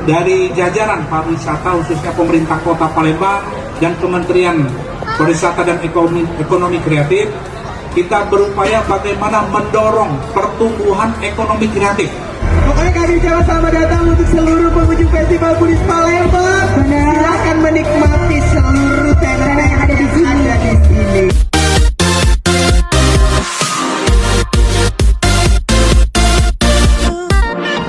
dari jajaran pariwisata khususnya pemerintah Kota Palembang dan Kementerian Pariwisata dan Ekonomi Kreatif, kita berupaya bagaimana mendorong pertumbuhan ekonomi kreatif. Pokoknya kami ucapkan selamat datang untuk seluruh pengunjung Festival Foodies Palembang. Silahkan menikmati seluruh tenan yang ada di sini.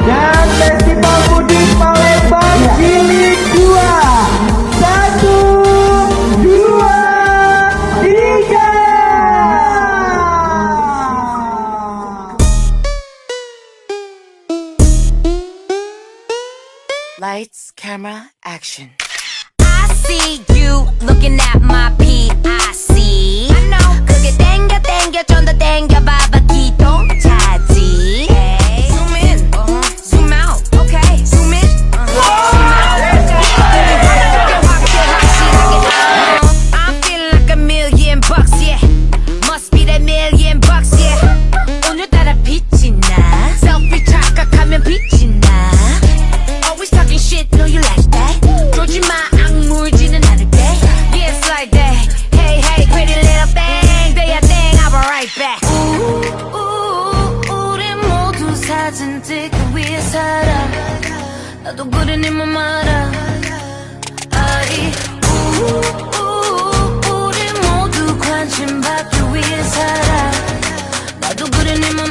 Dan Festival Foodies Palembang Jilid 2. 1, 2, 3. Lights, camera, action. I see you looking at my PIC. I know. 그게 땡겨 좀 더 땡겨 봐봐 기동 차지. Zoom in, zoom out, okay. Zoom in, zoom out. I'm feeling like $1,000,000, yeah. Must be that $1,000,000, yeah. 오늘따라 빛이 나. Selfie 착각하면 빛이 나. Always talking shit, know you like that. 조지마 악물지는 않을게. Yeah, it's like that. Hey, hey, pretty little thing. Do your thing, I'll be right back. 우리 모두 사진 찍기 위해 살아. 나도 그래 네 맘 알아. 아이, 우리 모두 관심 받기 위해 살아. 나도 그래 네 맘